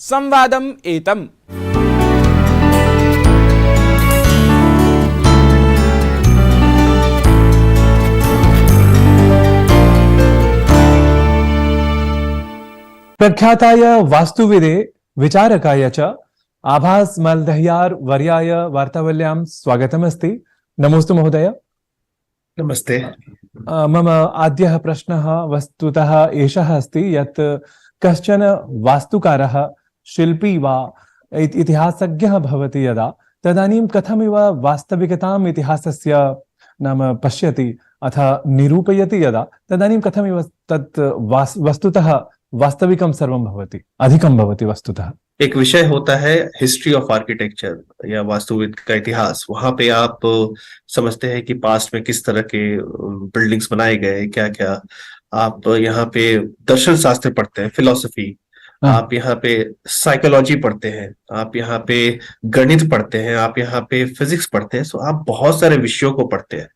संवादम् एतम्। प्रख्याताय वास्तुविदे विचारकाय च आभास मल्दह्यार वर्याय वार्तावल्यां स्वागतमस्ति। नमोस्तु महोदय। नमस्ते। मम आद्यः प्रश्नः वस्तुतः एषः अस्ति यत् कश्चन वास्तुकारः शिल्पी वा इतिहासज्ञः भवति यदा तदानीं कथमिव वास्तविकताम् इतिहासस्य नाम पश्यति अथ निरूपयति यदा तदानीं कथमिव तत् वस्तुतः वास्तविकं सर्वं भवति, अधिकं भवति वस्तुतः। एक विषय होता है हिस्ट्री ऑफ आर्किटेक्चर या वास्तुविद का इतिहास। वहां पे आप समझते हैं कि पास्ट में किस तरह के बिल्डिंग्स बनाए गए, क्या क्या। आप यहाँ पे दर्शन शास्त्र पढ़ते हैं, फिलॉसफी। आप यहाँ पे साइकोलॉजी पढ़ते हैं, आप यहाँ पे गणित पढ़ते हैं, आप यहाँ पे फिजिक्स पढ़ते हैं। सो आप बहुत सारे विषयों को पढ़ते हैं।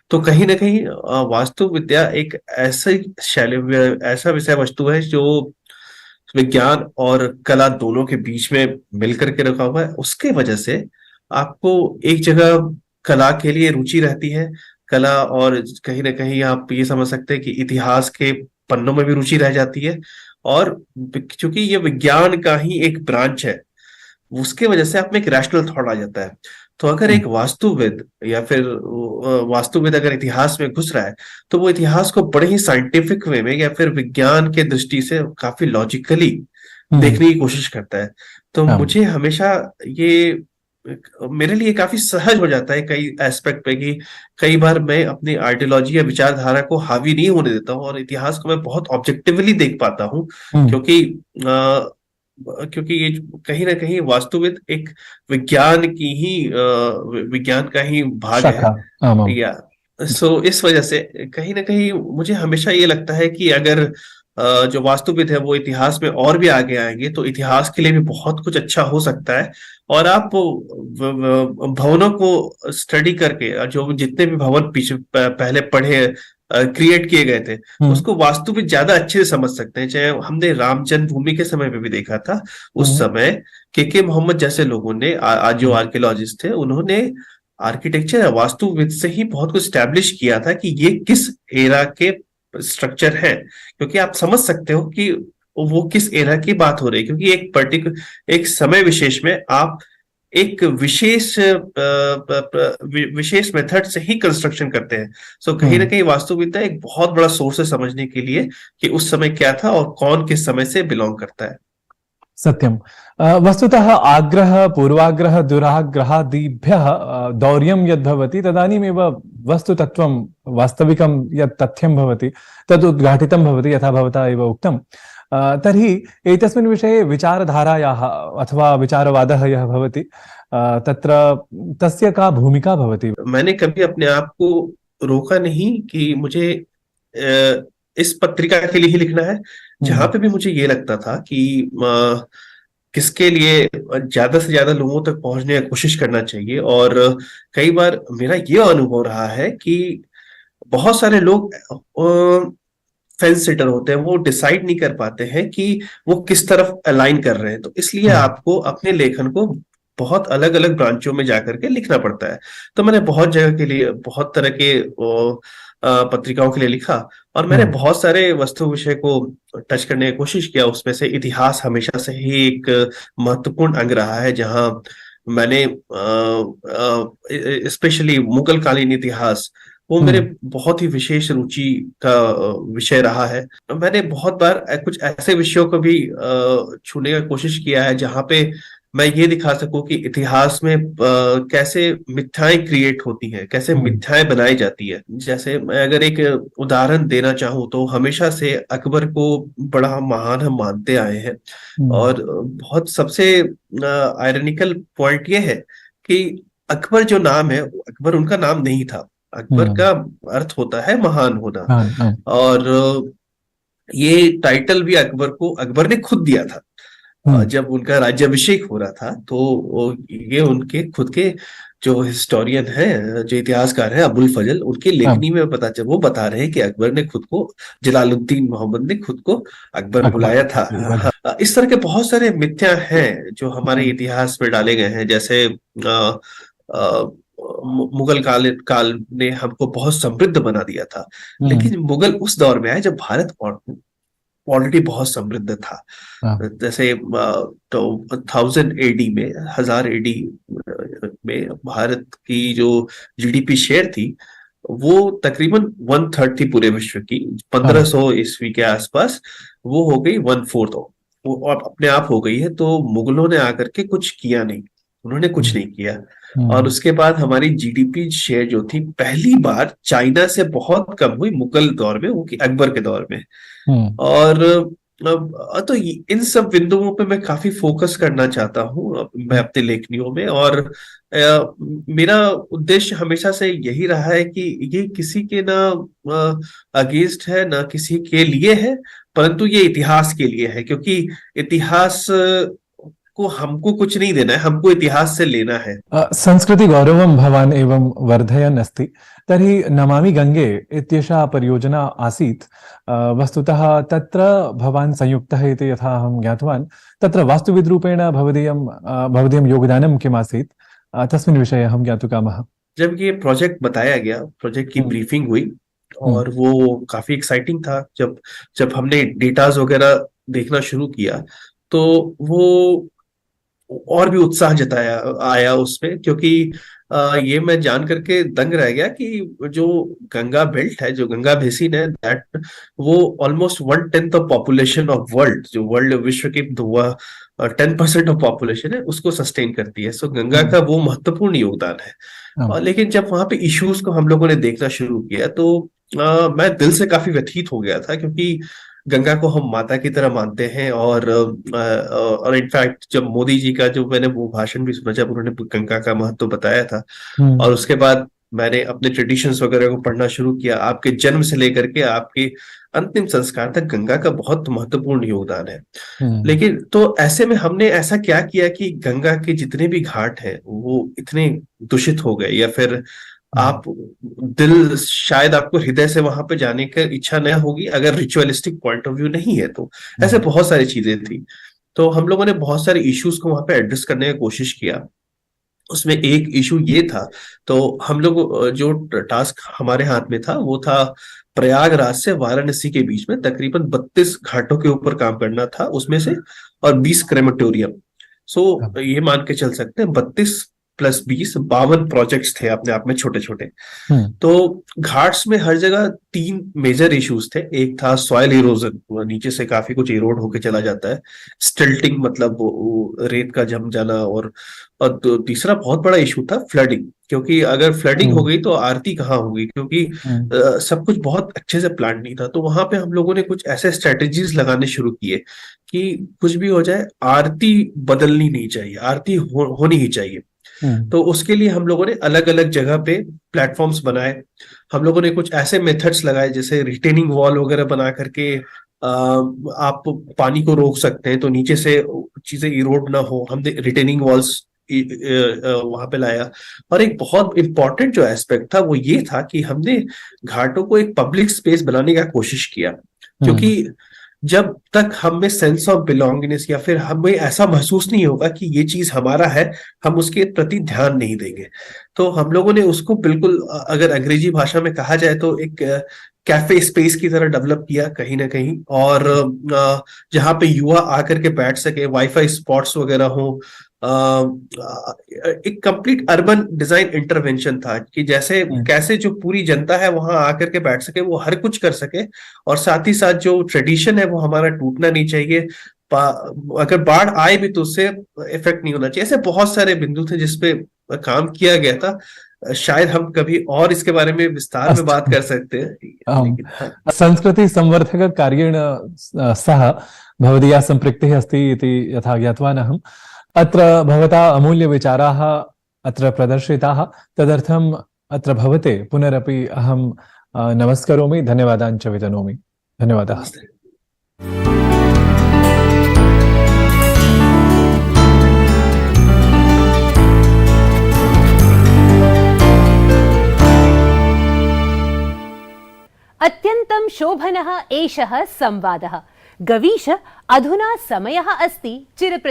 तो कहीं ना कहीं वास्तु विद्या एक ऐसा विषय वस्तु है जो विज्ञान और कला दोनों के बीच में मिलकर के रखा हुआ है। उसके वजह से आपको एक जगह कला के लिए रुचि रहती है, कला, और कहीं ना कहीं आप ये समझ सकते हैं कि इतिहास के पन्नों में भी रुचि रह जाती है। और चूंकि ये विज्ञान का ही एक ब्रांच है, उसके वजह से आप में एक रैशनल थॉट आ जाता है। तो अगर एक वास्तुविद या फिर वास्तुविद अगर इतिहास में घुस रहा है तो वो इतिहास को बड़े ही साइंटिफिक वे में या फिर विज्ञान के दृष्टि से काफी लॉजिकली देखने की कोशिश करता है। तो मुझे हमेशा ये मेरे लिए काफी सहज हो जाता है कई एस्पेक्ट पे कि कई बार मैं अपनी आइडियोलॉजी या विचारधारा को हावी नहीं होने देता हूँ और इतिहास को मैं बहुत ऑब्जेक्टिवली देख पाता हूँ। क्योंकि ये कहीं ना कहीं वास्तुविद एक विज्ञान का ही भाग है या इस वजह से कहीं ना कहीं मुझे हमेशा ये लगता है कि अगर जो वास्तुविद है वो इतिहास में और भी आगे आएंगे तो इतिहास के लिए भी बहुत कुछ अच्छा हो सकता है। और आप भवनों को स्टडी करके जो जितने भी भवन पीछे पहले पढ़े क्रिएट किए गए थे उसको वास्तुविद ज्यादा अच्छे से समझ सकते हैं। चाहे हमने राम जन्मभूमि के समय पे भी देखा था, उस समय के मोहम्मद जैसे लोगों ने जो आर्कियोलॉजिस्ट थे उन्होंने आर्किटेक्चर या वास्तुविद से ही बहुत कुछ स्टैब्लिश किया था कि ये किस एरा के स्ट्रक्चर है, क्योंकि आप समझ सकते हो कि वो किस एरा की बात हो रही है। क्योंकि एक समय विशेष में आप एक विशेष मेथड से ही कंस्ट्रक्शन करते हैं। सो कहीं ना कहीं वास्तुविद्या एक बहुत बड़ा सोर्स है समझने के लिए कि उस समय क्या था और कौन किस समय से बिलोंग करता है। सत्यम। वस्तुतः आग्रह पूर्वाग्रह दुराग्रहादिभ्यः दौर्यं यद्भवति तदानीमेव वस्तुतत्वं वास्तविकं यत् तथ्यं भवति तद् उद्घाटितं भवति, यथा भवता एव उक्तं। तर्हि एतस्मिन् विषये विचारधारायाः अथवा विचारवादः यः भवति तत्र तस्य का भूमिका भवति? मैंने कभी अपने आप को रोका नहीं कि मुझे इस पत्रिका के लिए ही लिखना है। जहां पे भी मुझे ये लगता था कि किसके लिए ज्यादा से ज्यादा लोगों तक पहुंचने की कोशिश करना चाहिए। और कई बार मेरा ये अनुभव रहा है कि बहुत सारे लोग फेंस सिटर होते हैं, वो डिसाइड नहीं कर पाते हैं कि वो किस तरफ अलाइन कर रहे हैं। तो इसलिए आपको अपने लेखन को बहुत अलग अलग ब्रांचों में जाकर के लिखना पड़ता है। तो मैंने बहुत जगह के लिए बहुत तरह के पत्रिकाओं के लिए लिखा और मैंने बहुत सारे वस्तु विषय को टच करने की कोशिश किया। उसमें से इतिहास हमेशा से ही एक महत्वपूर्ण अंग रहा है, जहां मैंने स्पेशली मुगल कालीन इतिहास वो मेरे बहुत ही विशेष रुचि का विषय रहा है। मैंने बहुत बार कुछ ऐसे विषयों को भी छूने का कोशिश किया है जहां पे मैं ये दिखा सकूं कि इतिहास में कैसे मिथ्याएं क्रिएट होती हैं, कैसे मिथ्याएं बनाई जाती है। जैसे मैं अगर एक उदाहरण देना चाहूँ तो हमेशा से अकबर को बड़ा महान हम मानते आए हैं। और बहुत सबसे आयरनिकल पॉइंट ये है कि अकबर जो नाम है, अकबर उनका नाम नहीं था। अकबर का अर्थ होता है महान होना। और ये टाइटल भी अकबर ने खुद दिया था। जब उनका राज्याभिषेक हो रहा था तो ये उनके खुद के जो हिस्टोरियन है, जो इतिहासकार है अबुल फजल, उनकी हाँ, लेखनी में पता चल, वो बता रहे हैं कि अकबर ने खुद को, जलालुद्दीन मोहम्मद ने खुद को अकबर अकबर बुलाया था। वही। इस तरह के बहुत सारे मिथ्या हैं जो हमारे हम्म, इतिहास में डाले गए हैं। जैसे मुगल काल ने हमको बहुत समृद्ध बना दिया था, हम्म, लेकिन मुगल उस दौर में आए जब भारत ऑलरेडी बहुत समृद्ध था। हाँ, जैसे तो 1000 AD में, 1000 AD में भारत की जो जीडीपी शेयर थी वो तकरीबन 1/3 थी पूरे विश्व की। हाँ, 1500 ईस्वी के आसपास वो हो गई 1/4, वो और अपने आप हो गई है। तो मुगलों ने आकर के कुछ किया नहीं, उन्होंने कुछ हम्म, नहीं किया। और हम्म, उसके बाद हमारी जीडीपी शेयर जो थी पहली बार चाइना से बहुत कम हुई मुगल दौर में, वो कि अकबर के दौर में। हम्म, और तो इन सब बिंदुओं पे मैं काफी फोकस करना चाहता हूँ मैं अपने लेखनियों में। और मेरा उद्देश्य हमेशा से यही रहा है कि ये किसी के ना अगेंस्ट है ना किसी के लिए है, परंतु ये इतिहास के लिए है, क्योंकि इतिहास को हमको कुछ नहीं देना है, हमको इतिहास से लेना है। संस्कृतिगौरवं भवान् एवं वर्धयन् अस्ति। तर्हि नमामि गङ्गे इत्येषा परियोजना आसीत्। वस्तुतः तत्र भवान् संयुक्तः इति यथा अहं ज्ञातवान्। तत्र वास्तुविद्रूपेण भवदीयं योगदानं किम् आसीत्, तस्मिन् विषये अहं ज्ञातुकामः। जब ये प्रोजेक्ट बताया गया, प्रोजेक्ट की हम्म, ब्रीफिंग हुई, हम्म, और वो काफी एक्साइटिंग था। जब जब हमने डेटाज वगैरह देखना शुरू किया, तो वो और भी उत्साह जताया आया उसमें, क्योंकि ये मैं जान करके दंग रह गया कि जो गंगा बेल्ट है, जो गंगा बेसिन है, दैट वो almost 1/10 of population of world, जो वर्ल्ड विश्व की 10% ऑफ पॉपुलेशन है उसको सस्टेन करती है। सो गंगा हम्म, का वो महत्वपूर्ण योगदान है। हाँ, और लेकिन जब वहां पे इश्यूज को हम लोगों ने देखना शुरू किया, तो मैं दिल से काफी व्यथित हो गया था, क्योंकि गंगा को हम माता की तरह मानते हैं। और इनफैक्ट जब मोदी जी का जो मैंने वो भाषण भी सुना, जब उन्होंने गंगा का महत्व बताया था, हम्म, और उसके बाद मैंने अपने ट्रेडिशंस वगैरह को पढ़ना शुरू किया, आपके जन्म से लेकर के आपके अंतिम संस्कार तक गंगा का बहुत महत्वपूर्ण योगदान है। हम्म, लेकिन तो ऐसे में हमने ऐसा क्या किया कि गंगा के जितने भी घाट हैं वो इतने दूषित हो गए, या फिर हम्म, आप दिल, शायद आपको हृदय से वहां पे जाने की इच्छा न होगी अगर रिचुअलिस्टिक पॉइंट ऑफ व्यू नहीं है तो। ऐसे हम्म, बहुत सारी चीजें थी। तो हम लोगों ने बहुत सारे इश्यूज को वहां पे एड्रेस करने की कोशिश किया। उसमें एक इशू ये था, तो हम लोग जो टास्क हमारे हाथ में था वो था प्रयागराज से वाराणसी के बीच में तकरीबन 32 घाटों के ऊपर काम करना था उसमें से, और 20 क्रेमेटोरियम। सो हाँ, ये मान के चल सकते हैं 32 + 20 52 प्रोजेक्ट्स थे अपने आप में छोटे छोटे। हम्म, तो घाट्स में हर जगह 3 मेजर इश्यूज थे। एक था सॉइल इरोजन, नीचे से काफी कुछ इरोड होके चला जाता है। स्टिल्टिंग मतलब वो रेत का जम जाना। और तीसरा बहुत बड़ा इशू था फ्लडिंग, क्योंकि अगर फ्लडिंग हो हम्म, गई तो आरती कहाँ होगी, क्योंकि हम्म, सब कुछ बहुत अच्छे से प्लान नहीं था। तो वहां पे हम लोगों ने कुछ ऐसे स्ट्रेटेजीज लगाने शुरू किए कि कुछ भी हो जाए आरती बदलनी नहीं चाहिए, आरती होनी ही चाहिए। हम्म, तो उसके लिए हम लोगों ने अलग अलग जगह पे प्लेटफॉर्म्स बनाए। हम लोगों ने कुछ ऐसे मेथड्स लगाए, जैसे रिटेनिंग वॉल वगैरह बना करके आप पानी को रोक सकते हैं, तो नीचे से चीजें इरोड ना हो, हमने रिटेनिंग वॉल्स वहां पे लाया। और एक बहुत इंपॉर्टेंट जो एस्पेक्ट था वो ये था कि हमने घाटों को एक पब्लिक स्पेस बनाने का कोशिश किया, हम्म, क्योंकि जब तक हम में सेंस ऑफ बिलोंगिंगनेस, या फिर हमें ऐसा महसूस नहीं होगा कि ये चीज हमारा है, हम उसके प्रति ध्यान नहीं देंगे। तो हम लोगों ने उसको बिल्कुल अगर अंग्रेजी भाषा में कहा जाए तो एक कैफे स्पेस की तरह डेवलप किया कहीं ना कहीं। और जहाँ पे युवा आकर के बैठ सके, वाईफाई स्पॉट्स वगैरह हो। एक कंप्लीट अर्बन डिजाइन इंटरवेंशन था कि जैसे हम्म, कैसे जो पूरी जनता है वहां आकर के बैठ सके, वो हर कुछ कर सके, और साथ ही साथ जो ट्रेडिशन है वो हमारा टूटना नहीं चाहिए। अगर बाढ़ आए भी तो उससे इफेक्ट नहीं होना चाहिए। ऐसे बहुत सारे बिंदु थे जिसपे काम किया गया था। शायद हम कभी और इसके बारे में विस्तार में बात अस्तु। कर सकते हैं, आम्, लेकिन हाँ। संस्कृतिसंवर्धककार्येण सह भवदीया सम्पृक्तिः अस्ति इति यथा ज्ञातवान् अहम्। अत्र भवता अमूल्यविचाराः अत्र प्रदर्शिताः। तदर्थम् अत्र भवते पुनरपि अहं नमस्करोमि, धन्यवादान् च वितनोमि। धन्यवादः। नमस्ते। शोभनः एषः संवादः। गवीश, अधुना समयः अस्ति चिरप्रतीक्षायाः।